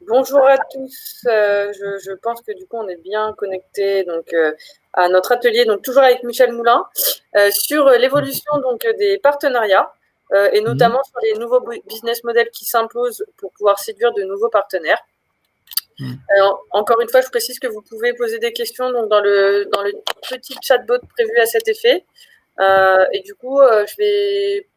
Bonjour à tous. Je pense que du coup on est bien connectés donc à notre atelier, donc toujours avec Michel Moulin, sur l'évolution donc des partenariats et Mhm. notamment sur les nouveaux business models qui s'imposent pour pouvoir séduire de nouveaux partenaires. Mhm. Alors, encore une fois, je précise que vous pouvez poser des questions donc dans le petit chatbot prévu à cet effet. Et du coup, je vais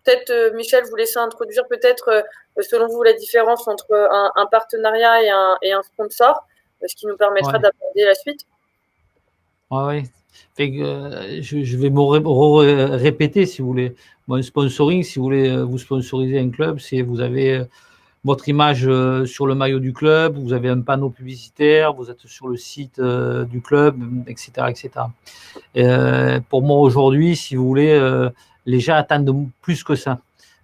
peut-être, Michel, vous laisser introduire peut-être, selon vous, la différence entre un partenariat et un sponsor, ce qui nous permettra Ouais, d'aborder la suite. ouais, ouais. Fait que, je vais me répéter si vous voulez. Bon, sponsoring, si vous voulez vous sponsoriser un club, c'est vous avez votre image sur le maillot du club, vous avez un panneau publicitaire, vous êtes sur le site du club, etc., etc. Pour moi aujourd'hui, si vous voulez, les gens attendent plus que ça.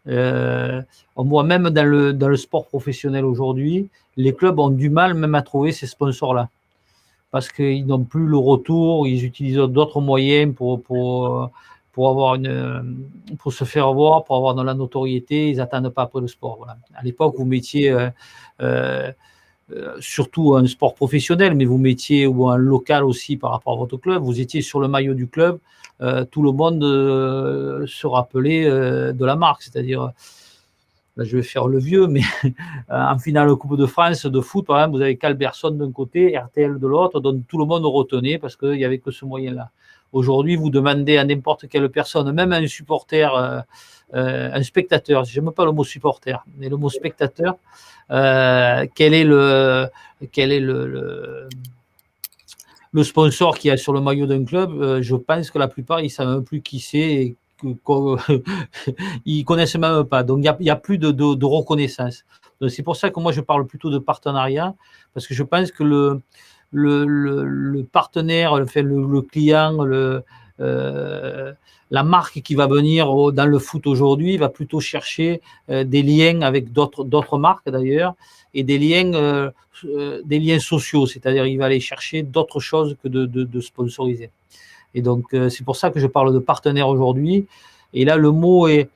On voit même dans le sport professionnel aujourd'hui, les clubs ont du mal même à trouver ces sponsors-là, parce qu'ils n'ont plus le retour, ils utilisent d'autres moyens pour avoir pour se faire voir, pour avoir de la notoriété, ils n'attendent pas après le sport. Voilà. À l'époque, vous mettiez euh, surtout un sport professionnel, mais vous mettiez ou un local aussi par rapport à votre club, vous étiez sur le maillot du club, tout le monde se rappelait de la marque, c'est-à-dire, là, je vais faire le vieux, mais en finale de Coupe de France de foot, par exemple, vous avez Calberson d'un côté, RTL de l'autre, donc tout le monde retenait parce qu'il n'y avait que ce moyen-là. Aujourd'hui, vous demandez à n'importe quelle personne, même à un supporter, un spectateur, j'aime pas le mot supporter, mais le mot spectateur, quel est le sponsor qu'il y a sur le maillot d'un club. Je pense que la plupart, ils ne savent même plus qui c'est et ils connaissent même pas. Donc, il y a plus de reconnaissance. Donc, c'est pour ça que moi, je parle plutôt de partenariat, parce que je pense que le partenaire, le client, euh, la marque qui va venir dans le foot aujourd'hui va plutôt chercher des liens avec d'autres marques d'ailleurs, et des liens sociaux, c'est-à-dire il va aller chercher d'autres choses que de sponsoriser. Et donc, c'est pour ça que je parle de partenaire aujourd'hui. Et là, le mot est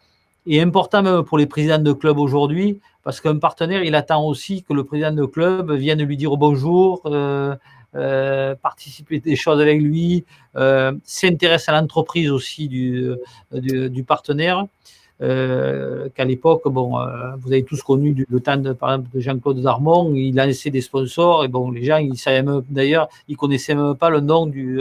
important même pour les présidents de club aujourd'hui, parce qu'un partenaire, il attend aussi que le président de club vienne lui dire bonjour, participer des choses avec lui, s'intéresse à l'entreprise aussi du partenaire. Qu'à l'époque, bon, vous avez tous connu le temps par exemple de Jean-Claude Darmon, il lançait des sponsors et bon, les gens, ils savaient même, d'ailleurs, ils connaissaient même pas le nom du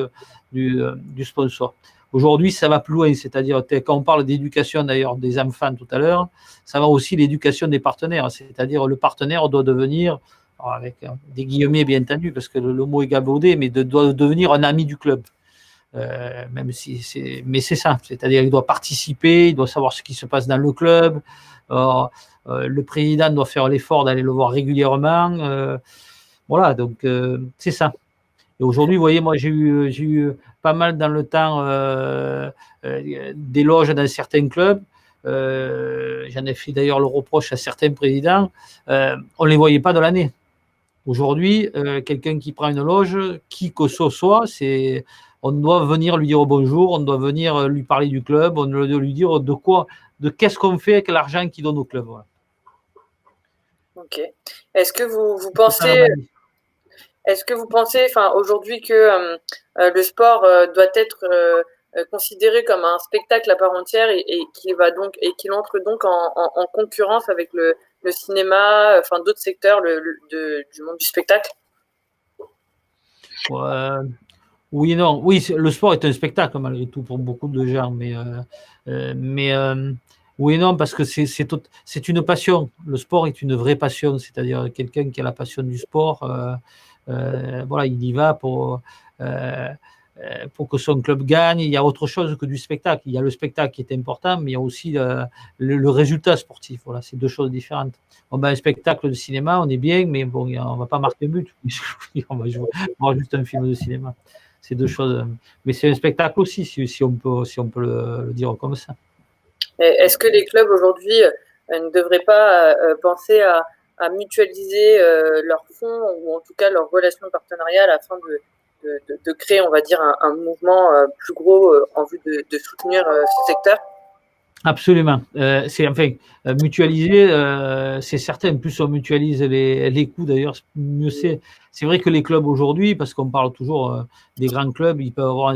sponsor. Aujourd'hui, ça va plus loin, c'est-à-dire quand on parle d'éducation d'ailleurs des enfants tout à l'heure, ça va aussi l'éducation des partenaires, c'est-à-dire le partenaire doit devenir, avec des guillemets bien entendu, parce que le mot est galvaudé, mais doit devenir un ami du club. Même si mais c'est ça, c'est-à-dire il doit participer, il doit savoir ce qui se passe dans le club. Le président doit faire l'effort d'aller le voir régulièrement. Voilà, donc c'est ça. Et aujourd'hui, vous voyez, moi j'ai eu pas mal dans le temps d'éloges dans certains clubs. J'en ai fait d'ailleurs le reproche à certains présidents. On ne les voyait pas de l'année. Aujourd'hui, quelqu'un qui prend une loge, qui que ce soit, on doit venir lui dire bonjour, on doit venir lui parler du club, on doit lui dire qu'est-ce qu'on fait avec l'argent qu'il donne au club. Voilà. Ok. Est-ce que vous C'est ça pensez, ma vie. est-ce que vous pensez, enfin, aujourd'hui que le sport doit être considéré comme un spectacle à part entière et qu'il entre donc en concurrence avec le cinéma, enfin d'autres secteurs du monde du spectacle? Ouais, oui, non, oui, le sport est un spectacle malgré tout pour beaucoup de gens, mais oui, non, parce que c'est une passion. Le sport est une vraie passion, c'est-à-dire quelqu'un qui a la passion du sport, voilà, il y va euh, pour que son club gagne. Il y a autre chose que du spectacle. Il y a le spectacle qui est important, mais il y a aussi le résultat sportif. Voilà, c'est deux choses différentes. On va un spectacle de cinéma, on est bien, mais bon, on va pas marquer un but. On va voir juste un film de cinéma. C'est deux choses. Mais c'est un spectacle aussi, si on peut le dire comme ça. Est-ce que les clubs aujourd'hui ne devraient pas penser à mutualiser leurs fonds ou en tout cas leurs relations partenariales afin de créer, on va dire, un mouvement plus gros en vue de soutenir ce secteur? Absolument. C'est enfin mutualiser, c'est certain. Plus on mutualise les coûts, d'ailleurs, mieux c'est. C'est vrai que les clubs aujourd'hui, parce qu'on parle toujours des grands clubs, ils peuvent avoir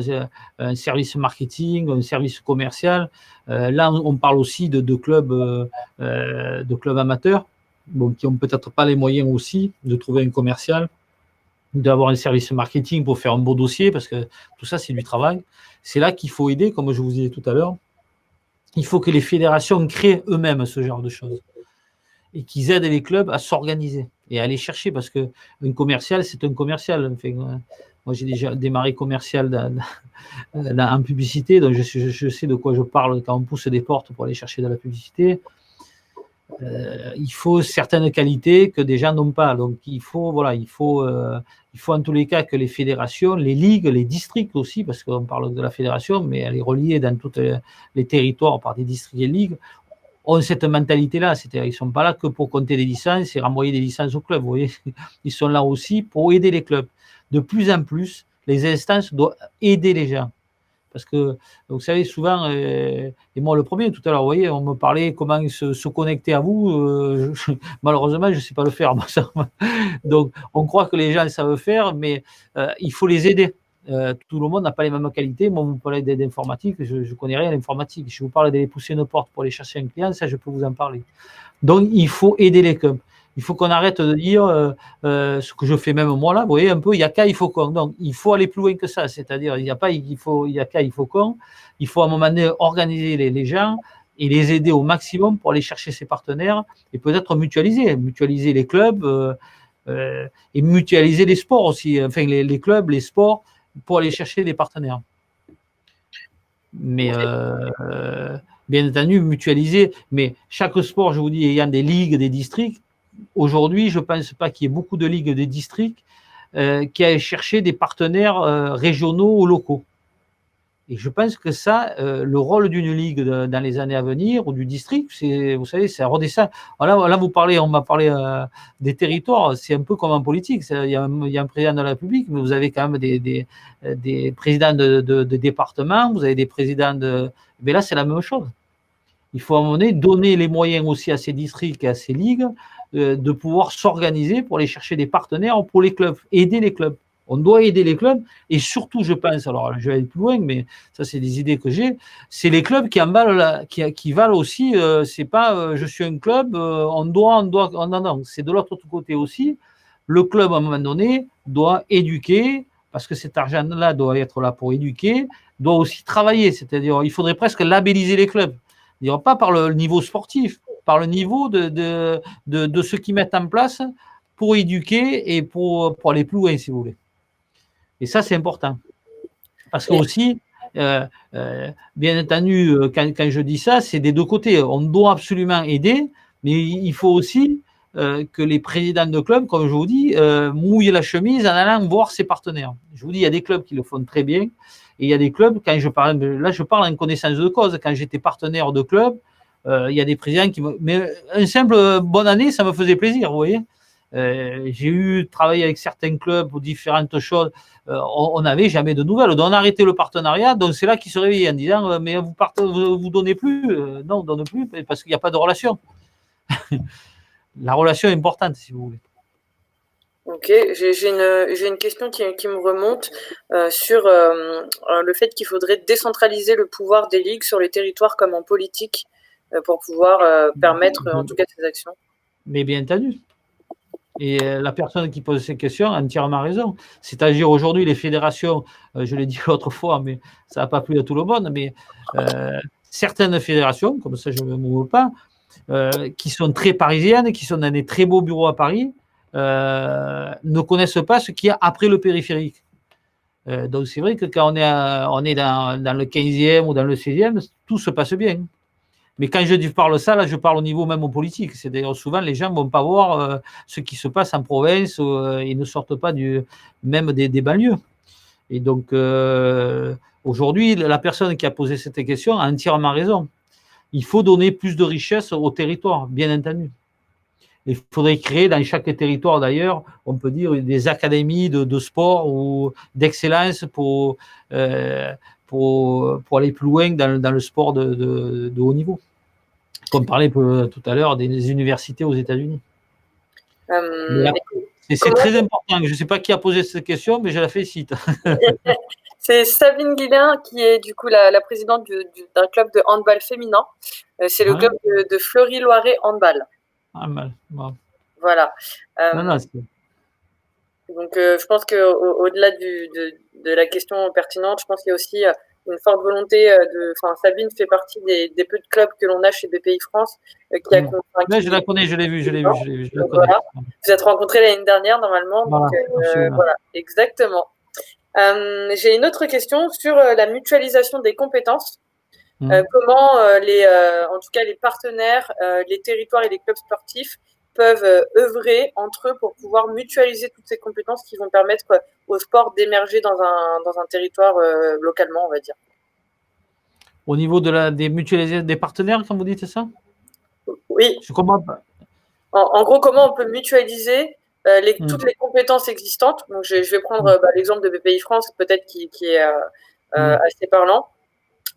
un service marketing, un service commercial. Là, on parle aussi de clubs amateurs, donc qui ont peut-être pas les moyens aussi de trouver un commercial, d'avoir un service marketing pour faire un beau dossier, parce que tout ça, c'est du travail. C'est là qu'il faut aider, comme je vous disais tout à l'heure. Il faut que les fédérations créent eux-mêmes ce genre de choses et qu'ils aident les clubs à s'organiser et à aller chercher, parce qu'un commercial, c'est un commercial. Enfin, moi, j'ai déjà démarré commercial en publicité, donc je sais de quoi je parle quand on pousse des portes pour aller chercher de la publicité. Il faut certaines qualités que des gens n'ont pas. Donc, il faut en tous les cas que les fédérations, les ligues, les districts aussi, parce qu'on parle de la fédération, mais elle est reliée dans tous les territoires par des districts et ligues, ont cette mentalité-là. C'est-à-dire, ils ne sont pas là que pour compter des licences et renvoyer des licences au club. Vous voyez, ils sont là aussi pour aider les clubs. De plus en plus, les instances doivent aider les gens. Parce que, vous savez, souvent, et moi le premier, tout à l'heure, vous voyez, on me parlait comment se connecter à vous. Malheureusement, je ne sais pas le faire. Donc, on croit que les gens savent faire, mais il faut les aider. Tout le monde n'a pas les mêmes qualités. Moi, vous me parlez d'informatique, je ne connais rien à l'informatique. Je vous parle d'aller pousser une porte pour aller chercher un client, ça, je peux vous en parler. Donc, il faut aider les clubs. Il faut qu'on arrête de dire ce que je fais même moi là. Vous voyez un peu, il n'y a qu'à, il faut qu'on. Donc, il faut aller plus loin que ça. C'est-à-dire, il n'y a pas, il y a qu'à, il faut qu'on. Il faut à un moment donné organiser les gens et les aider au maximum pour aller chercher ses partenaires et peut-être mutualiser les clubs et mutualiser les sports aussi. Enfin, les clubs, les sports pour aller chercher des partenaires. Mais bien entendu, mutualiser. Mais chaque sport, je vous dis, ayant des ligues, des districts, aujourd'hui, je ne pense pas qu'il y ait beaucoup de ligues, des districts qui aillent chercher des partenaires régionaux ou locaux. Et je pense que ça, le rôle d'une ligue dans les années à venir ou du district, c'est, vous savez, ça redescend. Là, on m'a parlé des territoires, c'est un peu comme en politique. Il y a un président de la République, mais vous avez quand même des présidents de départements, vous avez des présidents de. Mais là, c'est la même chose. Il faut à un moment donné donner les moyens aussi à ces districts et à ces ligues de pouvoir s'organiser pour aller chercher des partenaires pour les clubs, aider les clubs. On doit aider les clubs et surtout, je pense, alors je vais aller plus loin, mais ça, c'est des idées que j'ai, c'est les clubs qui valent aussi, c'est pas je suis un club, non, c'est de l'autre côté aussi. Le club, à un moment donné, doit éduquer, parce que cet argent-là doit être là pour éduquer, doit aussi travailler, c'est-à-dire il faudrait presque labelliser les clubs. Pas par le niveau sportif, par le niveau de ce qu'ils mettent en place pour éduquer et pour aller plus loin, si vous voulez. Et ça, c'est important. Parce que aussi, bien entendu, quand je dis ça, c'est des deux côtés. On doit absolument aider, mais il faut aussi que les présidents de clubs, comme je vous dis, mouillent la chemise en allant voir ses partenaires. Je vous dis, il y a des clubs qui le font très bien, et il y a des clubs, quand je parle, là je parle en connaissance de cause, quand j'étais partenaire de club, il y a des présidents qui me. Mais un simple bonne année, ça me faisait plaisir, vous voyez. J'ai eu travaillé avec certains clubs pour différentes choses. On n'avait jamais de nouvelles. Donc on a arrêté le partenariat. Donc c'est là qu'ils se réveillaient en disant mais vous donnez plus. Non, on ne donne plus parce qu'il n'y a pas de relation. La relation est importante, si vous voulez. Ok, j'ai une question qui me remonte sur le fait qu'il faudrait décentraliser le pouvoir des ligues sur les territoires comme en politique pour pouvoir permettre en tout cas ces actions. Mais bien entendu. Et la personne qui pose ces questions a entièrement raison. C'est-à-dire aujourd'hui, les fédérations, je l'ai dit l'autre fois, mais ça n'a pas plu à tout le monde, mais certaines fédérations, comme ça je ne me mouve pas, qui sont très parisiennes, qui sont dans des très beaux bureaux à Paris, ne connaissent pas ce qu'il y a après le périphérique. Donc c'est vrai que quand on est dans le 15e ou dans le 16e, tout se passe bien. Mais quand je parle ça, là, je parle au niveau même politique. C'est d'ailleurs souvent les gens ne vont pas voir ce qui se passe en province, ils ne sortent pas même des banlieues. Et donc aujourd'hui, la personne qui a posé cette question a entièrement raison. Il faut donner plus de richesse au territoire, bien entendu. Il faudrait créer dans chaque territoire, d'ailleurs, on peut dire des académies de sport ou d'excellence pour aller plus loin dans le sport de haut niveau. Comme parlait tout à l'heure des universités aux États-Unis. C'est très important. Je ne sais pas qui a posé cette question, mais je la félicite. C'est Sabine Guillain qui est du coup la présidente d'un club de handball féminin. C'est le club de Fleury-Loiret Handball. Handball. Bon. Voilà. Donc, je pense qu'au-delà de la question pertinente, je pense qu'il y a aussi une forte volonté Sabine fait partie des peu de clubs que l'on a chez BPI France. Je la connais, je l'ai vu. Voilà. Vous êtes rencontrés l'année dernière, normalement. Voilà, donc, voilà, exactement. J'ai une autre question sur la mutualisation des compétences. Comment en tout cas les partenaires, les territoires et les clubs sportifs peuvent œuvrer entre eux pour pouvoir mutualiser toutes ces compétences qui vont permettre au sport d'émerger dans un territoire localement, on va dire. Au niveau des mutualisations des partenaires, quand vous dites, c'est ça? Oui. Je comprends pas. En gros, comment on peut mutualiser toutes les compétences existantes. Donc, je vais prendre l'exemple de BPI France, peut-être qui est assez parlant.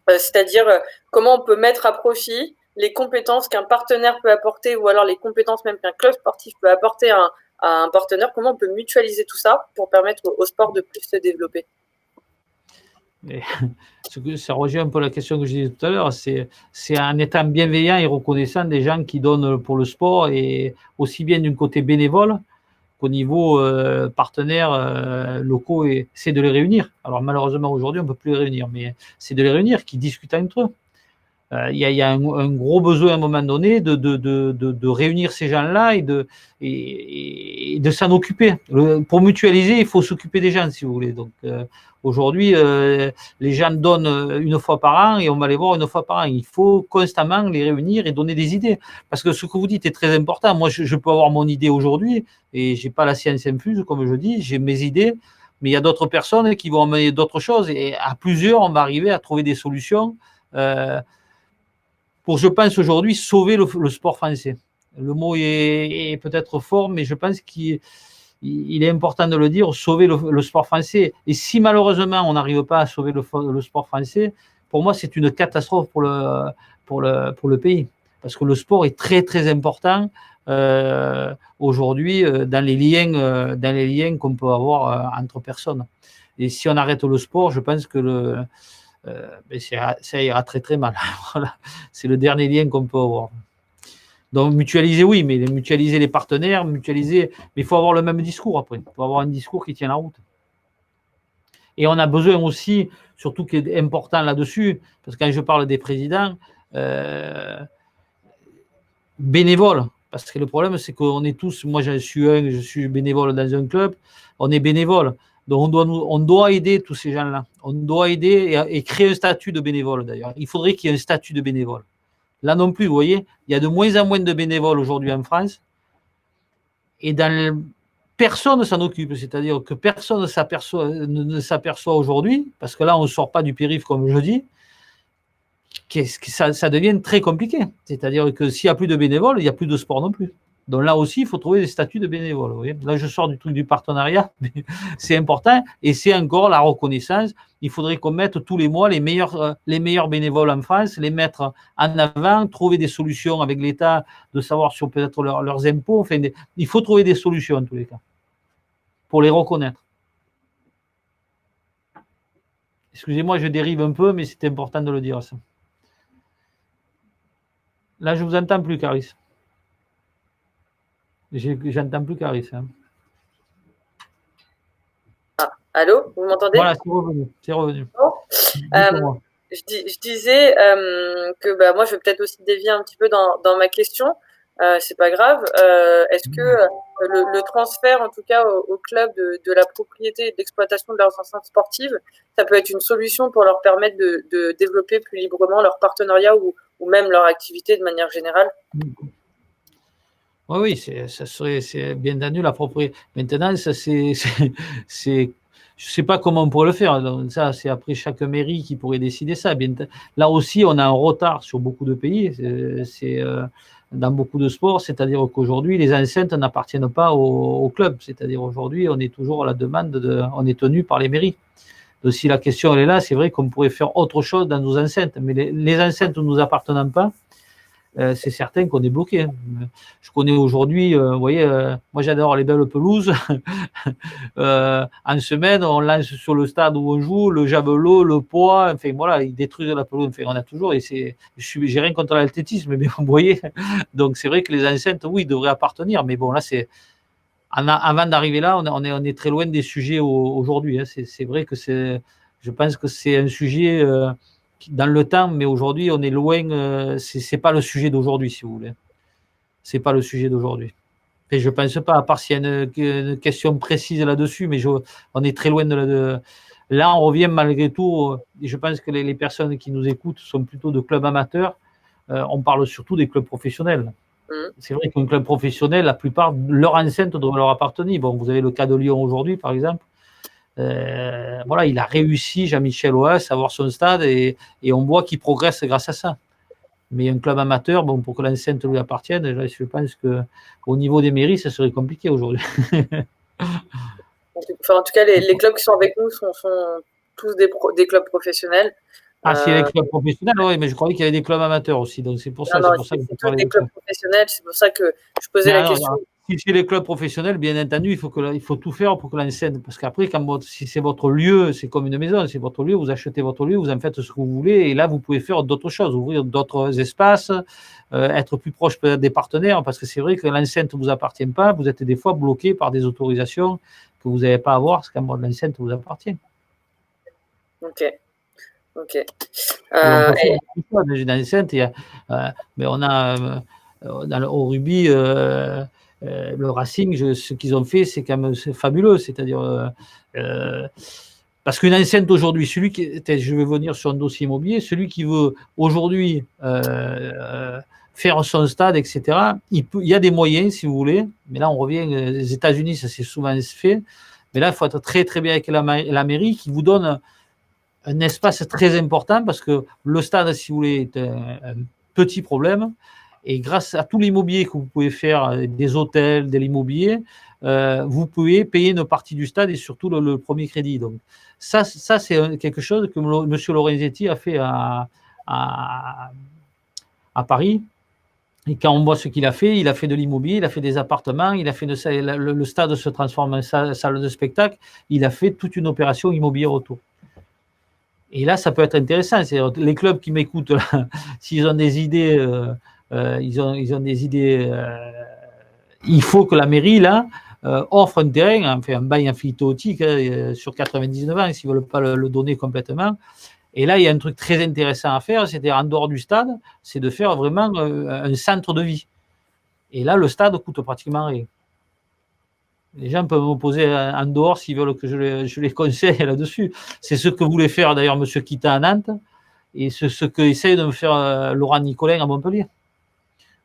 C'est-à-dire comment on peut mettre à profit les compétences qu'un partenaire peut apporter ou alors les compétences même qu'un club sportif peut apporter à un partenaire. Comment on peut mutualiser tout ça pour permettre au sport de plus se développer? Ça rejoint un peu la question que je disais tout à l'heure, c'est en étant bienveillant et reconnaissant des gens qui donnent pour le sport, et aussi bien d'un côté bénévole qu'au niveau partenaires locaux, et c'est de les réunir. Alors malheureusement aujourd'hui on ne peut plus les réunir, mais c'est de les réunir, qui discutent entre eux. Il y a un gros besoin à un moment donné de réunir ces gens-là et de s'en occuper. Pour mutualiser, il faut s'occuper des gens, si vous voulez. Donc aujourd'hui, les gens donnent une fois par an et on va les voir une fois par an. Il faut constamment les réunir et donner des idées. Parce que ce que vous dites est très important. Moi, je peux avoir mon idée aujourd'hui et j'ai pas la science infuse, comme je dis. J'ai mes idées, mais il y a d'autres personnes qui vont amener d'autres choses, et à plusieurs, on va arriver à trouver des solutions pour, je pense aujourd'hui, sauver le sport français. Le mot est peut-être fort, mais je pense qu'il est important de le dire, sauver le sport français. Et si malheureusement on n'arrive pas à sauver le sport français, pour moi c'est une catastrophe pour le pays. Parce que le sport est très très important aujourd'hui dans les liens qu'on peut avoir entre personnes. Et si on arrête le sport, je pense que ça ira très très mal. Voilà. C'est le dernier lien qu'on peut avoir. Donc mutualiser, oui, mais mutualiser les partenaires, mais il faut avoir le même discours après. Il faut avoir un discours qui tient la route. Et on a besoin aussi, surtout qui est important là-dessus, parce que quand je parle des présidents, bénévoles, parce que le problème c'est qu'on est tous, moi je suis bénévole dans un club, on est bénévole. Donc on doit aider tous ces gens-là. On doit aider et créer un statut de bénévole d'ailleurs. Il faudrait qu'il y ait un statut de bénévole. Là non plus, vous voyez, il y a de moins en moins de bénévoles aujourd'hui en France. Et personne ne s'en occupe. C'est-à-dire que personne ne s'aperçoit aujourd'hui, parce que là on ne sort pas du périph' comme je dis, que ça devient très compliqué. C'est-à-dire que s'il n'y a plus de bénévoles, il n'y a plus de sport non plus. Donc là aussi, il faut trouver des statuts de bénévoles. Vous voyez, là, je sors du truc du partenariat, mais c'est important. Et c'est encore la reconnaissance. Il faudrait qu'on mette tous les mois les meilleurs bénévoles en France, les mettre en avant, trouver des solutions avec l'État, de savoir sur peut-être leurs impôts. Enfin, il faut trouver des solutions en tous les cas, pour les reconnaître. Excusez-moi, je dérive un peu, mais c'est important de le dire, ça. Là, je ne vous entends plus, Caris. J'entends plus Caris. Hein. Ah, allô, vous m'entendez? Voilà, c'est revenu. Bon. Je disais que moi, je vais peut-être aussi dévier un petit peu dans ma question. C'est pas grave. Est-ce que le transfert, en tout cas au club, de la propriété et de l'exploitation de leurs enceintes sportives, ça peut être une solution pour leur permettre de développer plus librement leur partenariat ou même leur activité de manière générale? Oui, c'est bien entendu la propriété. Maintenant, ça, je ne sais pas comment on pourrait le faire. Donc, ça, c'est après chaque mairie qui pourrait décider ça. Là aussi, on a un retard sur beaucoup de pays. Dans beaucoup de sports, c'est-à-dire qu'aujourd'hui, les enceintes n'appartiennent pas au club. C'est-à-dire aujourd'hui, on est toujours à la demande on est tenu par les mairies. Donc, si la question elle est là, c'est vrai qu'on pourrait faire autre chose dans nos enceintes. Mais les enceintes ne nous appartenant pas, c'est certain qu'on est bloqué. Je connais aujourd'hui, vous voyez, moi j'adore les belles pelouses. En semaine, on lance sur le stade où on joue le javelot, le poids, enfin voilà, ils détruisent la pelouse. Enfin, on a toujours, et j'ai rien contre l'athlétisme, mais vous voyez. Donc c'est vrai que les enceintes, oui, devraient appartenir, mais bon, là c'est. Avant d'arriver là, on est très loin des sujets aujourd'hui. Hein. C'est vrai que je pense que c'est un sujet dans le temps, mais aujourd'hui, on est loin. C'est pas le sujet d'aujourd'hui, si vous voulez. C'est pas le sujet d'aujourd'hui. Et je pense pas, à part s'il y a une question précise là-dessus, mais on est très loin de. Là, on revient malgré tout. Et je pense que les personnes qui nous écoutent sont plutôt de clubs amateurs. On parle surtout des clubs professionnels. C'est vrai qu'un club professionnel, la plupart, leur enceinte doit leur appartenir. Bon, vous avez le cas de Lyon aujourd'hui, par exemple. Voilà, il a réussi, Jean-Michel Aulas, à avoir son stade et on voit qu'il progresse grâce à ça. Mais un club amateur, bon, pour que l'enceinte lui appartienne, je pense qu'au niveau des mairies, ça serait compliqué aujourd'hui. Enfin, en tout cas, les clubs qui sont avec nous sont tous des clubs professionnels. Ah, s'il y a des clubs professionnels, oui, mais je croyais qu'il y avait des clubs amateurs aussi. Donc c'est pour ça, non, c'est pour ça que c'est tous des clubs professionnels. C'est pour ça que je posais la question. Si c'est les clubs professionnels, bien entendu, il faut tout faire pour que l'enseigne. Parce qu'après, si c'est votre lieu, c'est comme une maison, c'est votre lieu, vous achetez votre lieu, vous en faites ce que vous voulez, et là, vous pouvez faire d'autres choses, ouvrir d'autres espaces, être plus proche peut-être des partenaires, parce que c'est vrai que l'enceinte ne vous appartient pas, vous êtes des fois bloqué par des autorisations que vous n'avez pas à avoir, parce que l'enceinte vous appartient. Ok. Une enceinte, mais on a au rugby. Le Racing, ce qu'ils ont fait, c'est quand même fabuleux. C'est-à-dire, parce qu'une enceinte aujourd'hui, je vais venir sur un dossier immobilier, celui qui veut aujourd'hui faire son stade, etc., il y a des moyens, si vous voulez, mais là, on revient, les États-Unis, ça s'est souvent fait, mais là, il faut être très, très bien avec la mairie qui vous donne un espace très important parce que le stade, si vous voulez, est un petit problème. Et grâce à tout l'immobilier que vous pouvez faire, des hôtels, de l'immobilier, vous pouvez payer une partie du stade et surtout le premier crédit. Donc ça c'est quelque chose que M. Lorenzetti a fait à Paris. Et quand on voit ce qu'il a fait de l'immobilier, il a fait des appartements, il a fait le stade se transforme en salle de spectacle, il a fait toute une opération immobilière autour. Et là, ça peut être intéressant. Les clubs qui m'écoutent, s'ils ont des idées, ils ont des idées. Il faut que la mairie là offre un terrain, enfin un bail amphithéotique sur 99 ans, s'ils ne veulent pas le donner complètement. Et là, il y a un truc très intéressant à faire, c'est-à-dire en dehors du stade, c'est de faire vraiment un centre de vie. Et là, le stade coûte pratiquement rien. Les gens peuvent m'opposer en dehors s'ils veulent que je les conseille là-dessus. C'est ce que voulait faire d'ailleurs M. Kita à Nantes et ce qu'essaye de me faire Laurent Nicolin à Montpellier,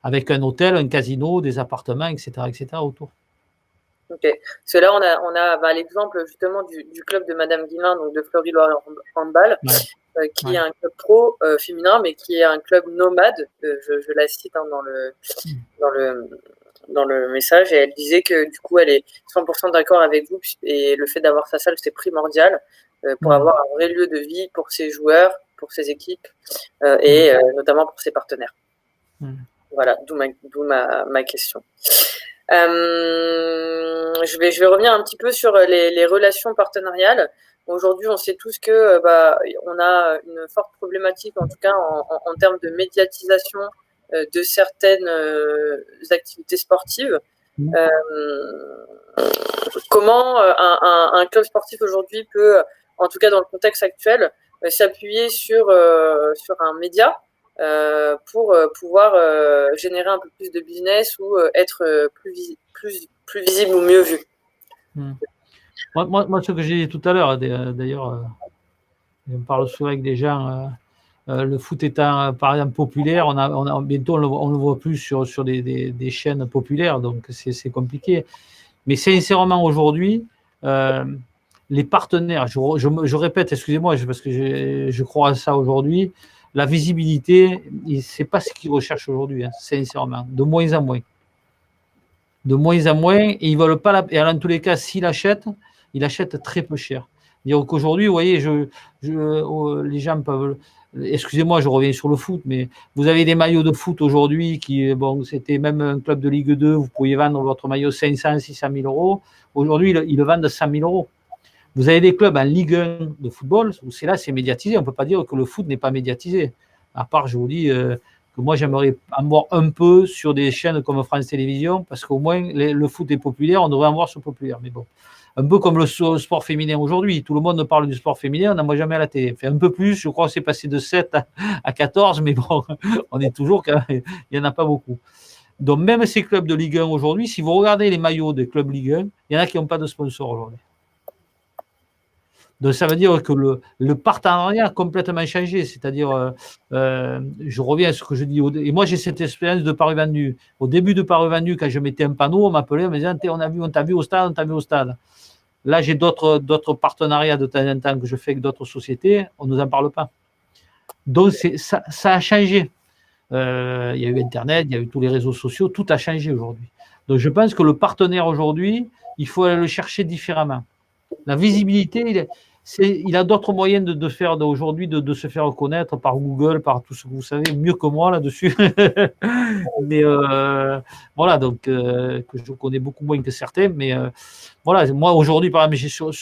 avec un hôtel, un casino, des appartements, etc. autour. Ok. Parce que là, on a l'exemple justement du club de Madame Guillain, donc de Fleury-Loire Handball, qui est un club pro féminin, mais qui est un club nomade. Je la cite dans le message, et elle disait que du coup elle est 100% d'accord avec vous, et le fait d'avoir sa salle, c'est primordial pour avoir un vrai lieu de vie pour ses joueurs, pour ses équipes et notamment pour ses partenaires. Voilà, d'où ma question. Je vais revenir un petit peu sur les relations partenariales. Aujourd'hui, on sait tous que on a une forte problématique, en tout cas en termes de médiatisation de certaines activités sportives. Comment un club sportif aujourd'hui peut, en tout cas dans le contexte actuel, s'appuyer sur un média pour pouvoir générer un peu plus de business ou être plus visible ou mieux vu. Moi, ce que j'ai dit tout à l'heure, d'ailleurs, on parle souvent avec des gens. Le foot étant par exemple populaire, bientôt on le voit plus sur des chaînes populaires, donc c'est compliqué. Mais sincèrement aujourd'hui, les partenaires, je répète, excusez-moi, parce que je crois à ça aujourd'hui, la visibilité, c'est pas ce qu'ils recherchent aujourd'hui, sincèrement, de moins en moins. De moins en moins, et ils veulent pas et en tous les cas, s'ils achètent, ils achètent très peu cher. Dire qu'aujourd'hui, vous voyez, les gens peuvent. Excusez-moi, je reviens sur le foot, mais vous avez des maillots de foot aujourd'hui qui, bon, c'était même un club de Ligue 2, vous pouviez vendre votre maillot 500, 600 000 euros. Aujourd'hui, ils le vendent 100 000 euros. Vous avez des clubs en Ligue 1 de football où c'est médiatisé. On ne peut pas dire que le foot n'est pas médiatisé. À part, je vous dis que moi, j'aimerais en voir un peu sur des chaînes comme France Télévisions, parce qu'au moins, le foot est populaire, on devrait en voir sur populaire. Mais bon, un peu comme le sport féminin aujourd'hui. Tout le monde parle du sport féminin, on n'en voit jamais à la télé. Fait un peu plus, je crois que c'est passé de 7 à 14, mais bon, on est toujours quand même, il n'y en a pas beaucoup. Donc, même ces clubs de Ligue 1 aujourd'hui, si vous regardez les maillots des clubs Ligue 1, il y en a qui n'ont pas de sponsor aujourd'hui. Donc, ça veut dire que le partenariat a complètement changé. C'est-à-dire, je reviens à ce que je dis. Et moi, j'ai cette expérience de Paris Vendu. Au début de Paris Vendu, quand je mettais un panneau, on m'appelait, on me disait, on t'a vu au stade, on t'a vu au stade. Là, j'ai d'autres partenariats de temps en temps que je fais avec d'autres sociétés, on ne nous en parle pas. Donc, ça a changé. Il y a eu Internet, il y a eu tous les réseaux sociaux, tout a changé aujourd'hui. Donc, je pense que le partenaire aujourd'hui, il faut aller le chercher différemment. La visibilité, il a d'autres moyens de faire aujourd'hui, de se faire reconnaître par Google, par tout ce que vous savez, mieux que moi là-dessus. Mais voilà, donc que je connais beaucoup moins que certains. Mais voilà, moi aujourd'hui, par exemple,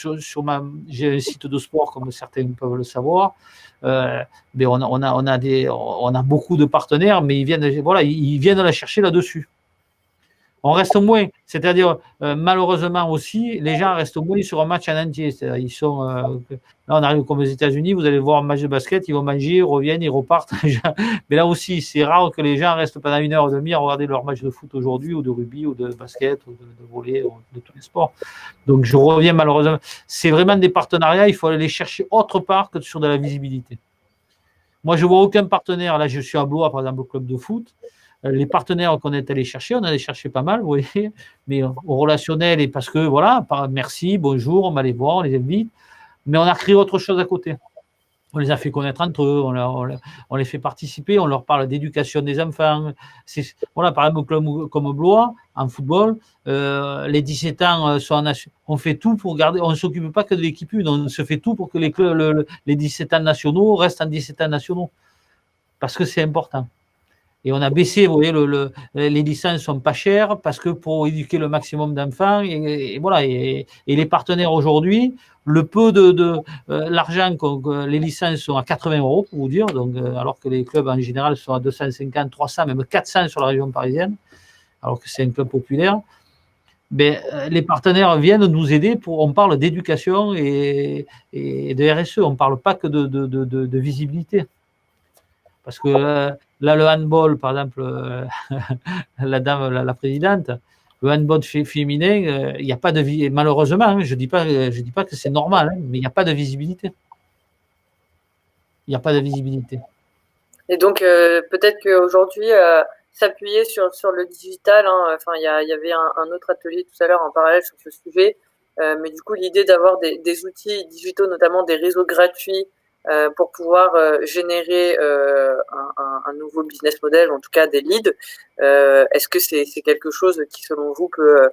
j'ai un site de sport, comme certains peuvent le savoir. Mais on a beaucoup de partenaires, mais ils viennent la chercher là-dessus. On reste moins, c'est-à-dire malheureusement aussi, les gens restent moins sur un match en entier. Ils sont, là, on arrive comme aux États-Unis, vous allez voir un match de basket, ils vont manger, ils reviennent, ils repartent. Mais là aussi, c'est rare que les gens restent pendant 1h30 à regarder leur match de foot aujourd'hui, ou de rugby, ou de basket, ou de volley, ou de tous les sports. Donc je reviens malheureusement. C'est vraiment des partenariats, il faut aller les chercher autre part que sur de la visibilité. Moi, je ne vois aucun partenaire. Là, je suis à Blois, par exemple, au club de foot. Les partenaires qu'on est allé chercher, on allait chercher pas mal, vous voyez, mais au relationnel, et parce que, voilà, merci, bonjour, on va les voir, on les invite, mais on a créé autre chose à côté. On les a fait connaître entre eux, on les fait participer, on leur parle d'éducation des enfants. Voilà, par exemple, comme Blois, en football, les 17 ans on fait tout pour garder, on ne s'occupe pas que de l'équipe 1, on se fait tout pour que les 17 ans nationaux restent en 17 ans nationaux, parce que c'est important. Et on a baissé, vous voyez, les licences ne sont pas chères parce que pour éduquer le maximum d'enfants, et voilà. Et les partenaires aujourd'hui, le peu l'argent, les licences sont à 80 euros, pour vous dire, donc, alors que les clubs en général sont à 250, 300, même 400 sur la région parisienne, alors que c'est un club populaire. Mais les partenaires viennent nous aider on parle d'éducation et de RSE, on ne parle pas que de visibilité. Parce que là, le handball, par exemple, la présidente, le handball féminin, il n'y a pas de vie. Malheureusement, hein, je dis pas que c'est normal, hein, mais il n'y a pas de visibilité. Il n'y a pas de visibilité. Et donc, peut-être qu'aujourd'hui, s'appuyer sur le digital, hein, enfin, il y avait un autre atelier tout à l'heure en parallèle sur ce sujet, mais du coup, l'idée d'avoir des outils digitaux, notamment des réseaux gratuits, pour pouvoir générer un nouveau business model, en tout cas des leads. Est-ce que c'est quelque chose qui, selon vous, peut,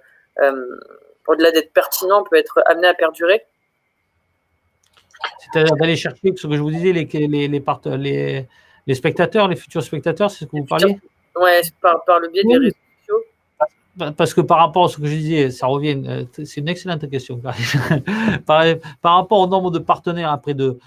au-delà d'être pertinent, peut être amené à perdurer? C'est-à-dire d'aller chercher ce que je vous disais, les spectateurs, les futurs spectateurs, c'est ce que vous parliez? Oui, par le biais des réseaux sociaux. Parce que par rapport à ce que je disais, ça revient, c'est une excellente question. par rapport au nombre de partenaires, après de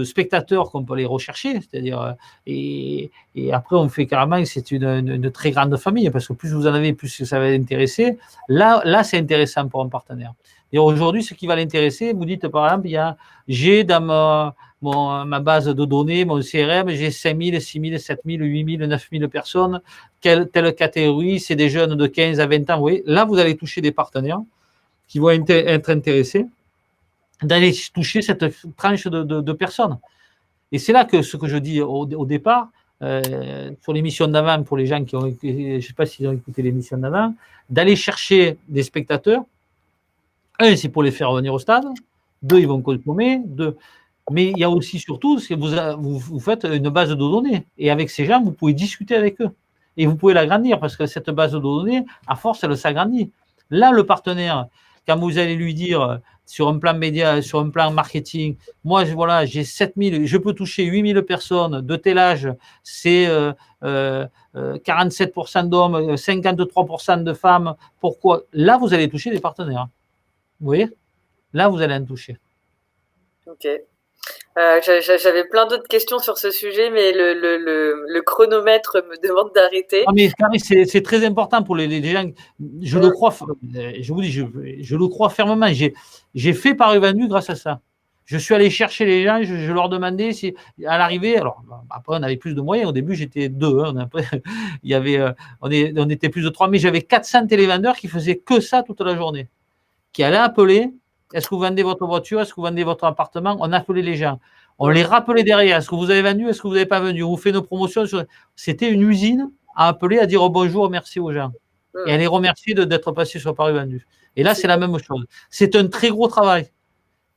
spectateurs qu'on peut aller rechercher, c'est-à-dire, et après on fait carrément, c'est une très grande famille, parce que plus vous en avez, plus ça va intéresser. Là c'est intéressant pour un partenaire. Et aujourd'hui, ce qui va l'intéresser, vous dites par exemple, j'ai dans ma base de données, mon CRM, j'ai 5 000, 6 000, 7 000, 8 000, 9 000 personnes, telle catégorie, c'est des jeunes de 15 à 20 ans, vous voyez, là, vous allez toucher des partenaires qui vont être intéressés d'aller toucher cette tranche de personnes. Et c'est là que ce que je dis au départ, sur l'émission d'avant, pour les gens qui ont écouté, je ne sais pas s'ils ont écouté l'émission d'avant, d'aller chercher des spectateurs. Un, c'est pour les faire venir au stade. Deux, ils vont consommer. Mais il y a aussi, surtout, vous faites une base de données. Et avec ces gens, vous pouvez discuter avec eux. Et vous pouvez l'agrandir, parce que cette base de données, à force, elle s'agrandit. Là, le partenaire, quand vous allez lui dire, sur un plan média, sur un plan marketing. Moi, voilà, j'ai 7000, je peux toucher 8000 personnes de tel âge, c'est 47% d'hommes, 53% de femmes. Pourquoi? Là, vous allez toucher des partenaires. Vous voyez? Là, vous allez en toucher. Ok. J'avais plein d'autres questions sur ce sujet, mais le chronomètre me demande d'arrêter. Non, mais c'est très important pour les gens. Je le crois, je vous dis, je le crois fermement. J'ai fait Paris Vendu grâce à ça. Je suis allé chercher les gens, je leur demandais si, à l'arrivée, alors après on avait plus de moyens. Au début, j'étais 2. Hein, après, il y avait, on était plus de 3, mais j'avais 400 télévendeurs qui faisaient que ça toute la journée, qui allaient appeler. Est-ce que vous vendez votre voiture? Est-ce que vous vendez votre appartement? On appelait les gens. On les rappelait derrière. Est-ce que vous avez vendu? Est-ce que vous n'avez pas vendu? On vous fait nos promotions. C'était une usine à appeler, à dire bonjour, merci aux gens. Et à les remercier d'être passés sur Paris Vendu. Et là, c'est la même chose. C'est un très gros travail.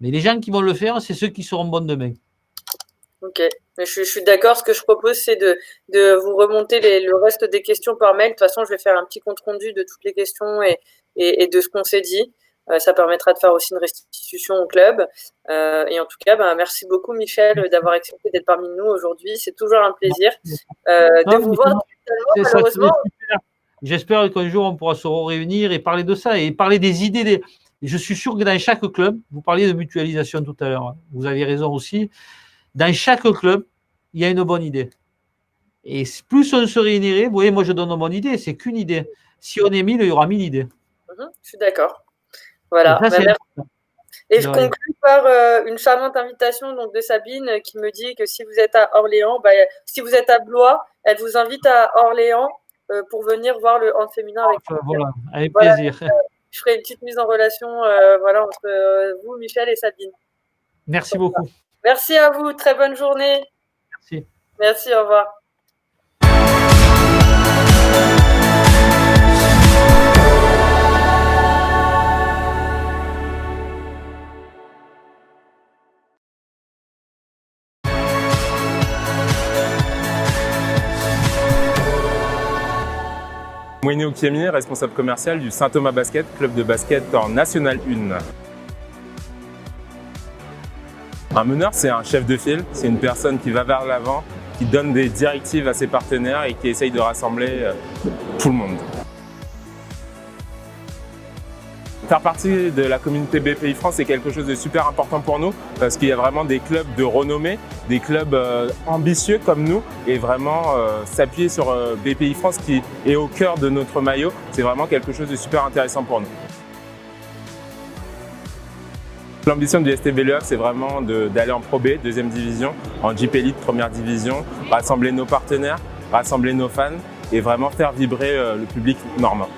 Mais les gens qui vont le faire, c'est ceux qui seront bons demain. Ok. Je suis d'accord. Ce que je propose, c'est de vous remonter le reste des questions par mail. De toute façon, je vais faire un petit compte rendu de toutes les questions et de ce qu'on s'est dit. Ça permettra de faire aussi une restitution au club. Et en tout cas, merci beaucoup, Michel, d'avoir accepté d'être parmi nous aujourd'hui. C'est toujours un plaisir de vous voir digitalement, malheureusement. J'espère qu'un jour, on pourra se réunir et parler de ça et parler des idées. Je suis sûr que dans chaque club, vous parliez de mutualisation tout à l'heure, vous avez raison aussi, dans chaque club, il y a une bonne idée. Et plus on se réunirait, vous voyez, moi je donne une bonne idée, c'est qu'une idée. Si on est 1000, il y aura 1000 idées. Je suis d'accord. Voilà. Et je conclue par une charmante invitation donc, de Sabine qui me dit que si vous êtes à Orléans, si vous êtes à Blois, elle vous invite à Orléans pour venir voir le hand féminin avec vous. Voilà, avec plaisir. Je ferai une petite mise en relation entre vous, Michel et Sabine. Merci beaucoup. Merci à vous. Très bonne journée. Merci. Merci, au revoir. Moïné Oukiemi, responsable commercial du Saint-Thomas Basket, club de basket en National 1. Un meneur, c'est un chef de file, c'est une personne qui va vers l'avant, qui donne des directives à ses partenaires et qui essaye de rassembler tout le monde. Faire partie de la communauté BPI France, c'est quelque chose de super important pour nous parce qu'il y a vraiment des clubs de renommée, des clubs ambitieux comme nous et vraiment s'appuyer sur BPI France qui est au cœur de notre maillot, c'est vraiment quelque chose de super intéressant pour nous. L'ambition du STB Le Havre, c'est vraiment d'aller en Pro B, deuxième division, en Jeep Elite, première division, rassembler nos partenaires, rassembler nos fans et vraiment faire vibrer le public normand.